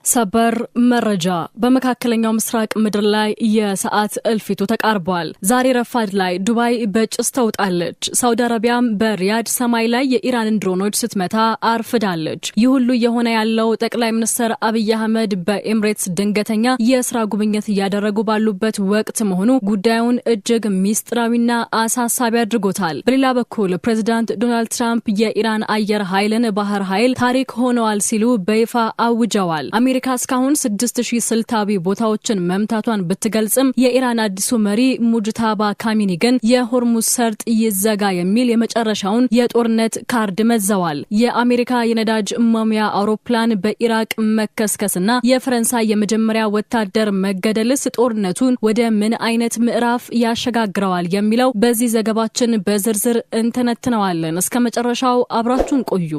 ሰበር መረጃ በመካከለኛው ምስራቅ ምድር ላይ የሰዓት እልፊቱ ተቃርቧል። ዛሬ ረፋድ ላይ ዱባይ በጭስ ተውጣለች። ሳውዲ አረቢያም በሪያድ ሰማይ ላይ የኢራንን ድሮኖች ስትመታ አርፍዳለች። ይህ ሁሉ የሆነ ያለው ጠቅላይ ሚኒስትር አብይ አህመድ በኤምሬትስ ድንገተኛ የስራ ጉብኝት እያደረጉ ባሉበት ወቅት መሆኑ ጉዳዩን እጅግ ሚስጥራዊና አሳሳቢ አድርጎታል። በሌላ በኩል ፕሬዝዳንት ዶናልድ ትራምፕ የኢራን አየር ኃይልን ባህር ኃይል ታሪክ ሆነዋል ሲሉ በይፋ አውጀዋል። አሜሪካ እስካሁን 6000 ስልታዊ ቦታዎችን መምታቷን ብትገልጽም የኢራን አዲሱ መሪ ሙጅታባ ካሚኒ ግን የሆርሙዝ ሰርጥ ይዘጋ የሚል የመጨረሻውን የጦርነት ካርድ መዘዋል። የአሜሪካ የነዳጅ መሙያ አውሮፕላን በኢራቅ መከስከስና የፈረንሳይ የመጀመሪያ ወታደር መገደልስ ጦርነቱን ወደ ምን አይነት ምዕራፍ ያሸጋግረዋል የሚለው በዚህ ዘገባችን በዝርዝር እንተነትነዋለን። እስከ መጨረሻው አብራችሁን ቆዩ።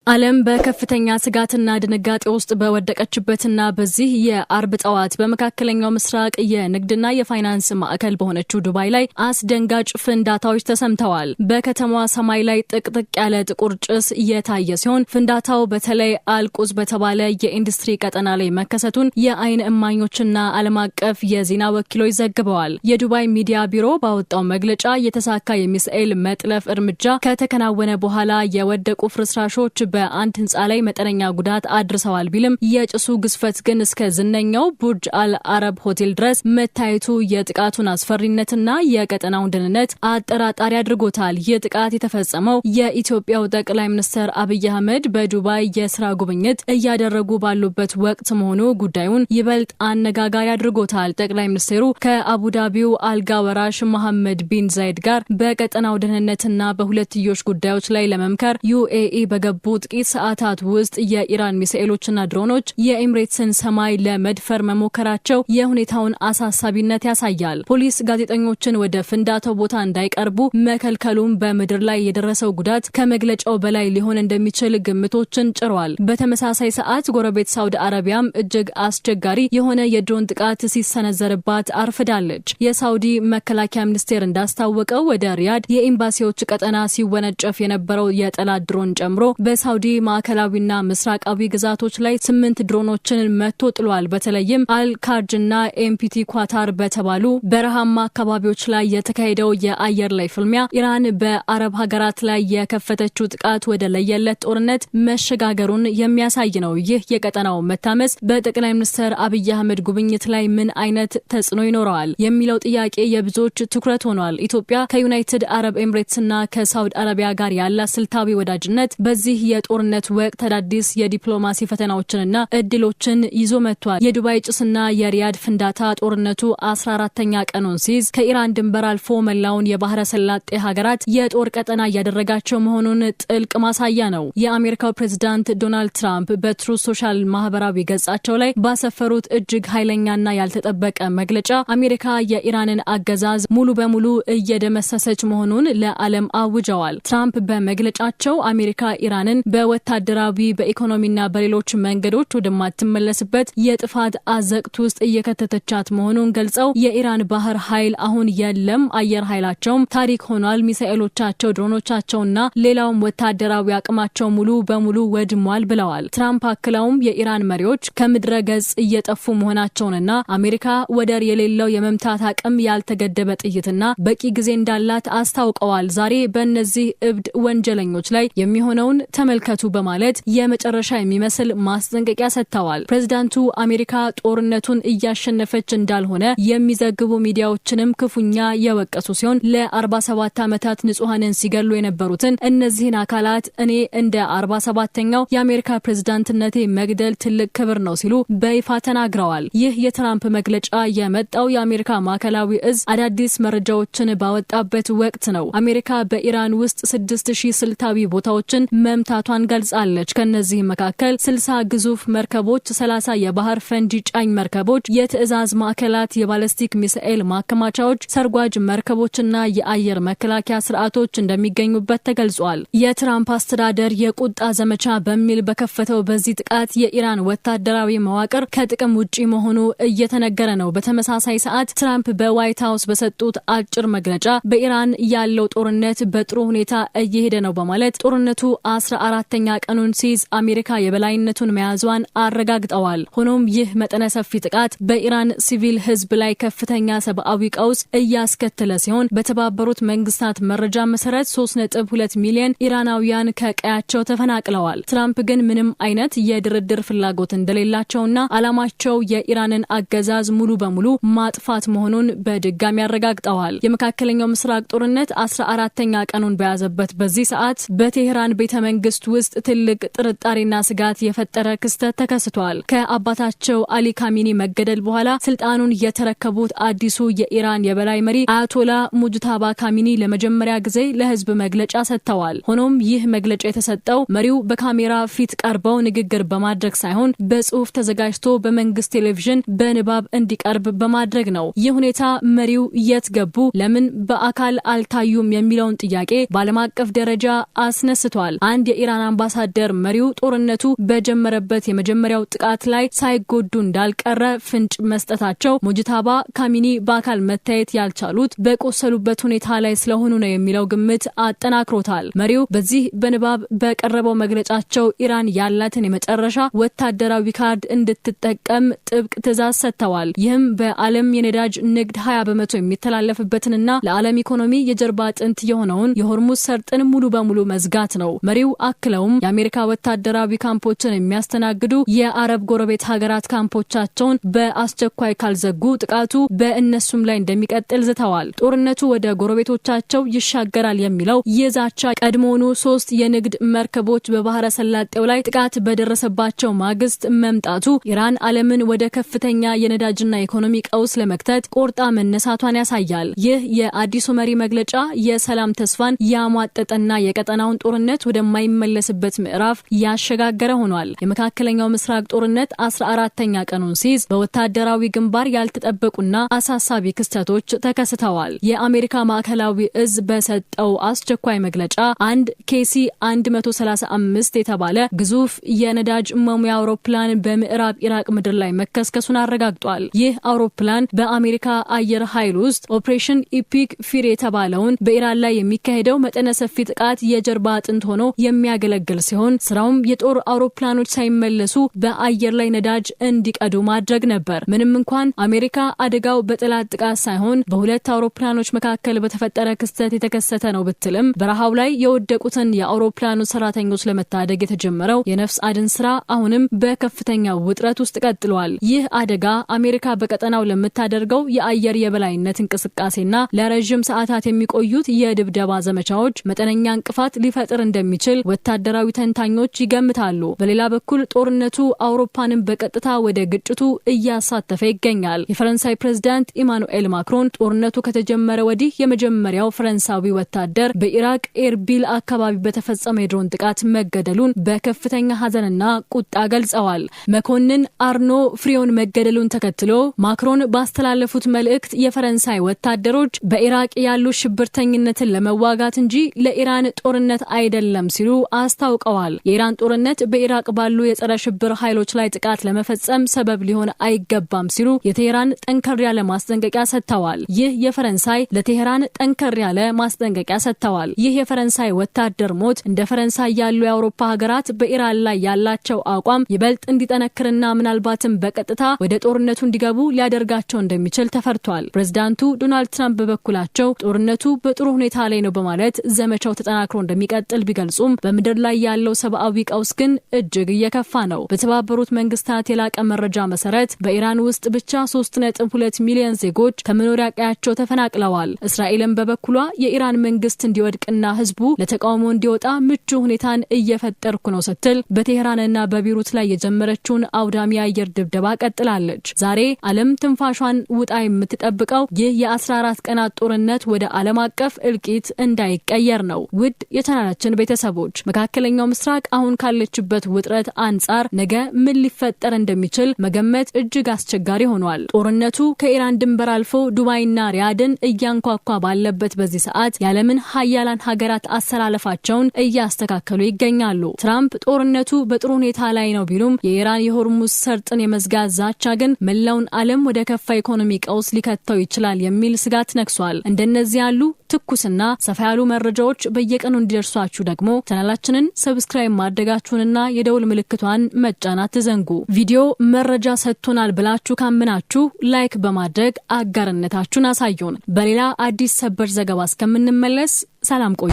ዓለም በከፍተኛ ስጋትና ድንጋጤ ውስጥ በወደቀችበትና በዚህ የአርብ ጠዋት በመካከለኛው ምስራቅ የንግድና የፋይናንስ ማዕከል በሆነችው ዱባይ ላይ አስደንጋጭ ፍንዳታዎች ተሰምተዋል። በከተማዋ ሰማይ ላይ ጥቅጥቅ ያለ ጥቁር ጭስ እየታየ ሲሆን ፍንዳታው በተለይ አልቁዝ በተባለ የኢንዱስትሪ ቀጠና ላይ መከሰቱን የአይን እማኞችና ዓለም አቀፍ የዜና ወኪሎች ዘግበዋል። የዱባይ ሚዲያ ቢሮ ባወጣው መግለጫ የተሳካ የሚሳኤል መጥለፍ እርምጃ ከተከናወነ በኋላ የወደቁ ፍርስራሾች በአንድ ህንጻ ላይ መጠነኛ ጉዳት አድርሰዋል ቢልም የጭሱ ግዝፈት ግን እስከ ዝነኛው ቡርጅ አል አረብ ሆቴል ድረስ መታየቱ የጥቃቱን አስፈሪነትና የቀጠናውን ደህንነት አጠራጣሪ አድርጎታል። ይህ ጥቃት የተፈጸመው የኢትዮጵያው ጠቅላይ ሚኒስትር አብይ አህመድ በዱባይ የስራ ጉብኝት እያደረጉ ባሉበት ወቅት መሆኑ ጉዳዩን ይበልጥ አነጋጋሪ አድርጎታል። ጠቅላይ ሚኒስትሩ ከአቡዳቢው አልጋ ወራሽ መሐመድ ቢን ዛይድ ጋር በቀጠናው ደህንነትና በሁለትዮሽ ጉዳዮች ላይ ለመምከር ዩኤኢ በገቡ ጥቂት ሰዓታት ውስጥ የኢራን ሚሳኤሎችና ድሮኖች የኤምሬትስን ሰማይ ለመድፈር መሞከራቸው የሁኔታውን አሳሳቢነት ያሳያል። ፖሊስ ጋዜጠኞችን ወደ ፍንዳታው ቦታ እንዳይቀርቡ መከልከሉም በምድር ላይ የደረሰው ጉዳት ከመግለጫው በላይ ሊሆን እንደሚችል ግምቶችን ጭሯል። በተመሳሳይ ሰዓት ጎረቤት ሳውዲ አረቢያም እጅግ አስቸጋሪ የሆነ የድሮን ጥቃት ሲሰነዘርባት አርፍዳለች። የሳውዲ መከላከያ ሚኒስቴር እንዳስታወቀው ወደ ሪያድ የኤምባሲዎች ቀጠና ሲወነጨፍ የነበረው የጠላት ድሮን ጨምሮ በሳውዲ ማዕከላዊና ምስራቃዊ ግዛቶች ላይ 8 ድሮኖችን መቶ ጥሏል። በተለይም አልካርጅና ኤምፒቲ ኳታር በተባሉ በረሃማ አካባቢዎች ላይ የተካሄደው የአየር ላይ ፍልሚያ ኢራን በአረብ ሀገራት ላይ የከፈተችው ጥቃት ወደ ለየለት ጦርነት መሸጋገሩን የሚያሳይ ነው። ይህ የቀጠናው መታመስ በጠቅላይ ሚኒስትር አብይ አህመድ ጉብኝት ላይ ምን አይነት ተጽዕኖ ይኖረዋል የሚለው ጥያቄ የብዙዎች ትኩረት ሆኗል። ኢትዮጵያ ከዩናይትድ አረብ ኤምሬትስና ከሳውዲ አረቢያ ጋር ያላት ስልታዊ ወዳጅነት በዚህ የጦርነት ወቅት አዳዲስ የዲፕሎማሲ ፈተናዎችንና እድሎችን ይዞ መጥቷል። የዱባይ ጭስና የሪያድ ፍንዳታ ጦርነቱ 14ኛ ቀኑን ሲይዝ ከኢራን ድንበር አልፎ መላውን የባህረ ሰላጤ ሀገራት የጦር ቀጠና እያደረጋቸው መሆኑን ጥልቅ ማሳያ ነው። የአሜሪካው ፕሬዝዳንት ዶናልድ ትራምፕ በትሩዝ ሶሻል ማህበራዊ ገጻቸው ላይ ባሰፈሩት እጅግ ኃይለኛና ያልተጠበቀ መግለጫ አሜሪካ የኢራንን አገዛዝ ሙሉ በሙሉ እየደመሰሰች መሆኑን ለዓለም አውጀዋል። ትራምፕ በመግለጫቸው አሜሪካ ኢራንን በወታደራዊ በኢኮኖሚና በሌሎች መንገዶች ወደማትመለስበት የጥፋት አዘቅት ውስጥ እየከተተቻት መሆኑን ገልጸው የኢራን ባህር ኃይል አሁን የለም፣ አየር ኃይላቸውም ታሪክ ሆኗል፣ ሚሳኤሎቻቸው፣ ድሮኖቻቸውና ሌላውም ወታደራዊ አቅማቸው ሙሉ በሙሉ ወድሟል ብለዋል። ትራምፕ አክለውም የኢራን መሪዎች ከምድረ ገጽ እየጠፉ መሆናቸውንና አሜሪካ ወደር የሌለው የመምታት አቅም፣ ያልተገደበ ጥይትና በቂ ጊዜ እንዳላት አስታውቀዋል። ዛሬ በእነዚህ እብድ ወንጀለኞች ላይ የሚሆነውን ተመልከቱ በማለት የመጨረሻ የሚመስል ማስጠንቀቂያ ሰጥተዋል። ፕሬዝዳንቱ አሜሪካ ጦርነቱን እያሸነፈች እንዳልሆነ የሚዘግቡ ሚዲያዎችንም ክፉኛ የወቀሱ ሲሆን ለ47 ዓመታት ንጹሃንን ሲገሉ የነበሩትን እነዚህን አካላት እኔ እንደ 47ኛው የአሜሪካ ፕሬዝዳንትነቴ መግደል ትልቅ ክብር ነው ሲሉ በይፋ ተናግረዋል። ይህ የትራምፕ መግለጫ የመጣው የአሜሪካ ማዕከላዊ እዝ አዳዲስ መረጃዎችን ባወጣበት ወቅት ነው። አሜሪካ በኢራን ውስጥ 6000 ስልታዊ ቦታዎችን መምታቷ መነሳቷን ገልጻለች። ከነዚህ መካከል 60 ግዙፍ መርከቦች፣ 30 የባህር ፈንጂ ጫኝ መርከቦች፣ የትዕዛዝ ማዕከላት፣ የባለስቲክ ሚሳኤል ማከማቻዎች፣ ሰርጓጅ መርከቦችና የአየር መከላከያ ስርዓቶች እንደሚገኙበት ተገልጿል። የትራምፕ አስተዳደር የቁጣ ዘመቻ በሚል በከፈተው በዚህ ጥቃት የኢራን ወታደራዊ መዋቅር ከጥቅም ውጪ መሆኑ እየተነገረ ነው። በተመሳሳይ ሰዓት ትራምፕ በዋይት ሃውስ በሰጡት አጭር መግለጫ በኢራን ያለው ጦርነት በጥሩ ሁኔታ እየሄደ ነው በማለት ጦርነቱ 14ኛ ቀኑን ሲይዝ አሜሪካ የበላይነቱን መያዟን አረጋግጠዋል። ሆኖም ይህ መጠነ ሰፊ ጥቃት በኢራን ሲቪል ህዝብ ላይ ከፍተኛ ሰብአዊ ቀውስ እያስከተለ ሲሆን በተባበሩት መንግስታት መረጃ መሰረት 3.2 ሚሊዮን ኢራናውያን ከቀያቸው ተፈናቅለዋል። ትራምፕ ግን ምንም አይነት የድርድር ፍላጎት እንደሌላቸውና ዓላማቸው የኢራንን አገዛዝ ሙሉ በሙሉ ማጥፋት መሆኑን በድጋሚ አረጋግጠዋል። የመካከለኛው ምስራቅ ጦርነት 14ኛ ቀኑን በያዘበት በዚህ ሰዓት በቴህራን ቤተ መንግስት ውስጥ ትልቅ ጥርጣሬና ስጋት የፈጠረ ክስተት ተከስቷል። ከአባታቸው አሊ ካሚኒ መገደል በኋላ ስልጣኑን የተረከቡት አዲሱ የኢራን የበላይ መሪ አያቶላ ሙጅታባ ካሚኒ ለመጀመሪያ ጊዜ ለህዝብ መግለጫ ሰጥተዋል። ሆኖም ይህ መግለጫ የተሰጠው መሪው በካሜራ ፊት ቀርበው ንግግር በማድረግ ሳይሆን በጽሁፍ ተዘጋጅቶ በመንግስት ቴሌቪዥን በንባብ እንዲቀርብ በማድረግ ነው። ይህ ሁኔታ መሪው የት ገቡ፣ ለምን በአካል አልታዩም የሚለውን ጥያቄ በዓለም አቀፍ ደረጃ አስነስቷል። አንድ የኢራን አምባሳደር መሪው ጦርነቱ በጀመረበት የመጀመሪያው ጥቃት ላይ ሳይጎዱ እንዳልቀረ ፍንጭ መስጠታቸው ሙጅታባ ካሚኒ በአካል መታየት ያልቻሉት በቆሰሉበት ሁኔታ ላይ ስለሆኑ ነው የሚለው ግምት አጠናክሮታል። መሪው በዚህ በንባብ በቀረበው መግለጫቸው ኢራን ያላትን የመጨረሻ ወታደራዊ ካርድ እንድትጠቀም ጥብቅ ትዕዛዝ ሰጥተዋል። ይህም በዓለም የነዳጅ ንግድ 20% የሚተላለፍበትንና ለዓለም ኢኮኖሚ የጀርባ አጥንት የሆነውን የሆርሙዝ ሰርጥን ሙሉ በሙሉ መዝጋት ነው። መሪው አክለውም የአሜሪካ ወታደራዊ ካምፖችን የሚያስተናግዱ የአረብ ጎረቤት ሀገራት ካምፖቻቸውን በአስቸኳይ ካልዘጉ ጥቃቱ በእነሱም ላይ እንደሚቀጥል ዝተዋል። ጦርነቱ ወደ ጎረቤቶቻቸው ይሻገራል የሚለው የዛቻ ቀድሞውኑ 3 የንግድ መርከቦች በባህረ ሰላጤው ላይ ጥቃት በደረሰባቸው ማግስት መምጣቱ ኢራን ዓለምን ወደ ከፍተኛ የነዳጅና ኢኮኖሚ ቀውስ ለመክተት ቆርጣ መነሳቷን ያሳያል። ይህ የአዲሱ መሪ መግለጫ የሰላም ተስፋን ያሟጠጠና የቀጠናውን ጦርነት ወደማይመለስበት ምዕራፍ ያሸጋገረ ሆኗል። የመካከለኛው ምስራቅ ጦርነት 14ኛ ቀኑን ሲይዝ በወታደራዊ ግንባር ያልተጠበቁና አሳሳቢ ክስተቶች ተከስተዋል። የአሜሪካ ማዕከላዊ እዝ በሰጠው አስቸኳይ መግለጫ አንድ ኬሲ 135 የተባለ ግዙፍ የነዳጅ መሙያ አውሮፕላን በምዕራብ ኢራቅ ምድር ላይ መከስከሱን አረጋግጧል። ይህ አውሮፕላን በአሜሪካ አየር ኃይል ውስጥ ኦፕሬሽን ኢፒክ ፊር የተባለውን በኢራን ላይ የሚካሄደው መጠነ ሰፊ ጥቃት የጀርባ አጥንት ሆኖ የሚያገለግል ሲሆን ስራውም የጦር አውሮፕላኖች ሳይመለሱ በአየር ላይ ነዳጅ እንዲቀዱ ማድረግ ነበር። ምንም እንኳን አሜሪካ አደጋው በጠላት ጥቃት ሳይሆን በሁለት አውሮፕላኖች መካከል በተፈጠረ ክስተት የተከሰተ ነው ብትልም በረሃው ላይ የወደቁትን የአውሮፕላኑ ሰራተኞች ለመታደግ የተጀመረው የነፍስ አድን ስራ አሁንም በከፍተኛ ውጥረት ውስጥ ቀጥሏል። ይህ አደጋ አሜሪካ በቀጠናው ለምታደርገው የአየር የበላይነት እንቅስቃሴና ለረጅም ሰዓታት የሚቆዩት የድብደባ ዘመቻዎች መጠነኛ እንቅፋት ሊፈጥር እንደሚችል ወታደራዊ ተንታኞች ይገምታሉ። በሌላ በኩል ጦርነቱ አውሮፓንም በቀጥታ ወደ ግጭቱ እያሳተፈ ይገኛል። የፈረንሳይ ፕሬዝዳንት ኢማኑኤል ማክሮን ጦርነቱ ከተጀመረ ወዲህ የመጀመሪያው ፈረንሳዊ ወታደር በኢራቅ ኤርቢል አካባቢ በተፈጸመ የድሮን ጥቃት መገደሉን በከፍተኛ ሐዘንና ቁጣ ገልጸዋል። መኮንን አርኖ ፍሪዮን መገደሉን ተከትሎ ማክሮን ባስተላለፉት መልእክት የፈረንሳይ ወታደሮች በኢራቅ ያሉ ሽብርተኝነትን ለመዋጋት እንጂ ለኢራን ጦርነት አይደለም ሲሉ አስታውቀዋል። የኢራን ጦርነት በኢራቅ ባሉ የጸረ ሽብር ኃይሎች ላይ ጥቃት ለመፈጸም ሰበብ ሊሆን አይገባም ሲሉ የቴህራን ጠንከር ያለ ማስጠንቀቂያ ሰጥተዋል። ይህ የፈረንሳይ ለቴህራን ጠንከር ያለ ማስጠንቀቂያ ሰጥተዋል። ይህ የፈረንሳይ ወታደር ሞት እንደ ፈረንሳይ ያሉ የአውሮፓ ሀገራት በኢራን ላይ ያላቸው አቋም ይበልጥ እንዲጠነክርና ምናልባትም በቀጥታ ወደ ጦርነቱ እንዲገቡ ሊያደርጋቸው እንደሚችል ተፈርቷል። ፕሬዝዳንቱ ዶናልድ ትራምፕ በበኩላቸው ጦርነቱ በጥሩ ሁኔታ ላይ ነው በማለት ዘመቻው ተጠናክሮ እንደሚቀጥል ቢገልጹም በምድር ላይ ያለው ሰብአዊ ቀውስ ግን እጅግ እየከፋ ነው። በተባበሩት መንግስታት የላቀ መረጃ መሰረት በኢራን ውስጥ ብቻ 3.2 ሚሊዮን ዜጎች ከመኖሪያ ቀያቸው ተፈናቅለዋል። እስራኤልም በበኩሏ የኢራን መንግስት እንዲወድቅና ህዝቡ ለተቃውሞ እንዲወጣ ምቹ ሁኔታን እየፈጠርኩ ነው ስትል በቴህራንና በቤሩት ላይ የጀመረችውን አውዳሚ አየር ድብደባ ቀጥላለች። ዛሬ ዓለም ትንፋሿን ውጣ የምትጠብቀው ይህ የ14 ቀናት ጦርነት ወደ ዓለም አቀፍ እልቂት እንዳይቀየር ነው። ውድ የቻናላችን ቤተሰቦች መካከለኛው ምስራቅ አሁን ካለችበት ውጥረት አንጻር ነገ ምን ሊፈጠር እንደሚችል መገመት እጅግ አስቸጋሪ ሆኗል። ጦርነቱ ከኢራን ድንበር አልፎ ዱባይና ሪያድን እያንኳኳ ባለበት በዚህ ሰዓት የዓለምን ሀያላን ሀገራት አሰላለፋቸውን እያስተካከሉ ይገኛሉ። ትራምፕ ጦርነቱ በጥሩ ሁኔታ ላይ ነው ቢሉም የኢራን የሆርሙዝ ሰርጥን የመዝጋት ዛቻ ግን መላውን ዓለም ወደ ከፋ ኢኮኖሚ ቀውስ ሊከተው ይችላል የሚል ስጋት ነክሷል። እንደነዚህ ያሉ ትኩስና ሰፋ ያሉ መረጃዎች በየቀኑ እንዲደርሷችሁ ደግሞ ቻናላችንን ሰብስክራይብ ማድረጋችሁንና የደውል ምልክቷን መጫን አትዘንጉ። ቪዲዮ መረጃ ሰጥቶናል ብላችሁ ካመናችሁ ላይክ በማድረግ አጋርነታችሁን አሳዩን። በሌላ አዲስ ሰበር ዘገባ እስከምንመለስ ሰላም ቆዩ።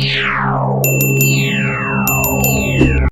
Yeah.